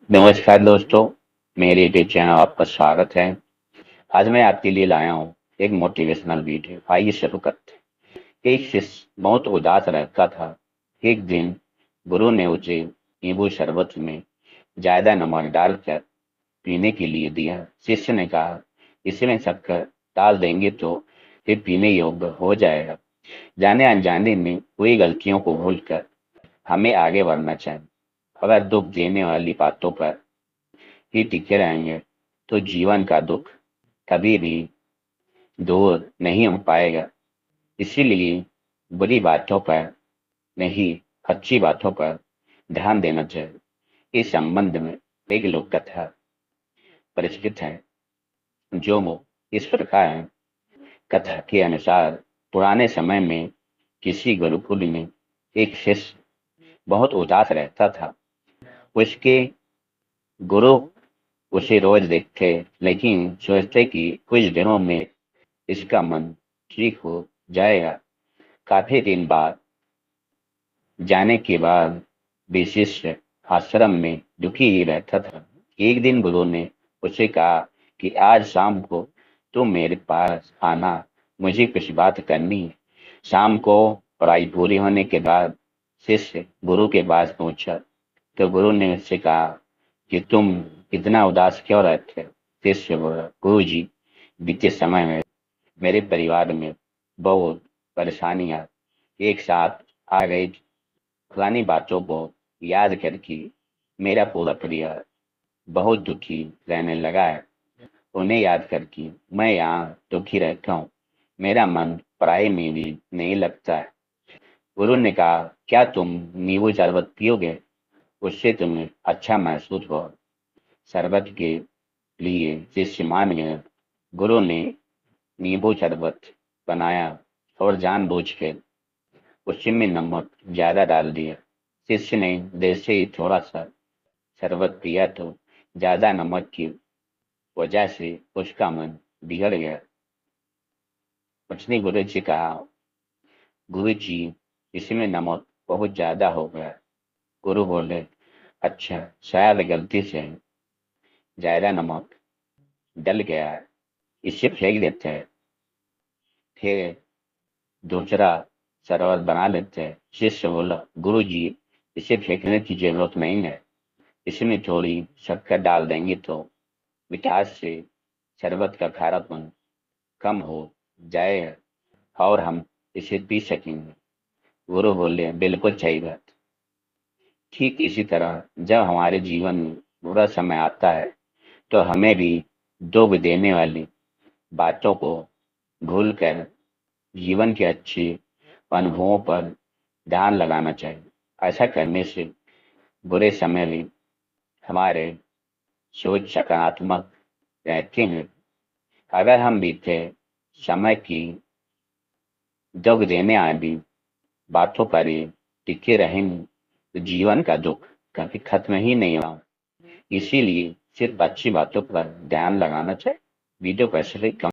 नमस्कार दोस्तों, मेरे यूट्यूब चैनल आपका स्वागत है। आज मैं आपके लिए लाया हूँ एक मोटिवेशनल वीडियो। आइए शुरू करते हैं। एक शिष्य बहुत उदास रहता था। एक दिन गुरु ने उसे नींबू शरबत में ज्यादा नमक डालकर पीने के लिए दिया। शिष्य ने कहा, इसमें शक्कर डाल देंगे तो फिर पीने योग्य हो जाएगा। जाने अनजाने में हुई गलतियों को भूलकर हमें आगे बढ़ना चाहिए। अगर दुख देने वाली बातों पर ही टिके रहेंगे तो जीवन का दुख कभी भी दूर नहीं हो पाएगा। इसीलिए बुरी बातों पर नहीं, अच्छी बातों पर ध्यान देना चाहिए। इस संबंध में एक लोक कथा प्रचलित है जो इस प्रकार है। कथा के अनुसार पुराने समय में किसी गुरुकुल में एक शिष्य बहुत उदास रहता था। उसके गुरु उसे रोज देखते लेकिन सोचते कि कुछ दिनों में इसका मन ठीक हो जाएगा। काफी दिन बाद जाने के बाद भी शिष्य आश्रम में दुखी ही रहता था। एक दिन गुरु ने उसे कहा कि आज शाम को तुम मेरे पास आना, मुझे कुछ बात करनी है। शाम को पढ़ाई पूरी होने के बाद शिष्य गुरु के पास पहुंचा तो गुरु ने उससे कहा कि तुम इतना उदास क्यों रहते हो। शिष्य बोला, गुरु जी, बीते समय में मेरे परिवार में बहुत परेशानियां एक साथ आ गई। पुरानी बातों को याद करके मेरा पूरा परिवार बहुत दुखी रहने लगा है। उन्हें याद करके मैं यहाँ दुखी रहता हूँ। मेरा मन पढ़ाई में भी नहीं लगता है। गुरु ने कहा, क्या तुम नींबू शरबत पियोगे? उससे तुम्हें अच्छा महसूस हो। शरबत के लिए शिष्य मान गया। गुरु ने नींबू शरबत बनाया और जानबूझकर उसमें नमक ज्यादा डाल दिया। शिष्य ने जैसे ही थोड़ा सा शरबत पिया तो ज्यादा नमक की वजह से उसका मन बिगड़ गया। उसने गुरु जी कहा, गुरु जी, इसमें नमक बहुत ज्यादा हो गया। गुरु बोले, अच्छा, शायद गलती से ज्यादा नमक डल गया है, इसे फेंक देते हैं, फिर दूसरा शरबत बना लेते हैं। शिष्य बोला, गुरु जी, इसे फेंकने की जरूरत नहीं है। इसमें थोड़ी शक्कर डाल देंगे तो मिठास से शरबत का खारापन कम हो जाएगा और हम इसे पी सकेंगे। गुरु बोले, बिल्कुल सही बात। ठीक इसी तरह जब हमारे जीवन में बुरा समय आता है तो हमें भी दुख देने वाली बातों को भूलकर जीवन के अच्छे अनुभवों पर ध्यान लगाना चाहिए। ऐसा करने से बुरे समय भी हमारे सोच सकारात्मक रहते हैं। अगर हम बीते समय की दुख देने वाली बातों पर ही टिके रहेंगे तो जीवन का दुख कभी खत्म ही नहीं होगा। इसीलिए सिर्फ अच्छी बातों पर ध्यान लगाना चाहिए। वीडियो को ऐसे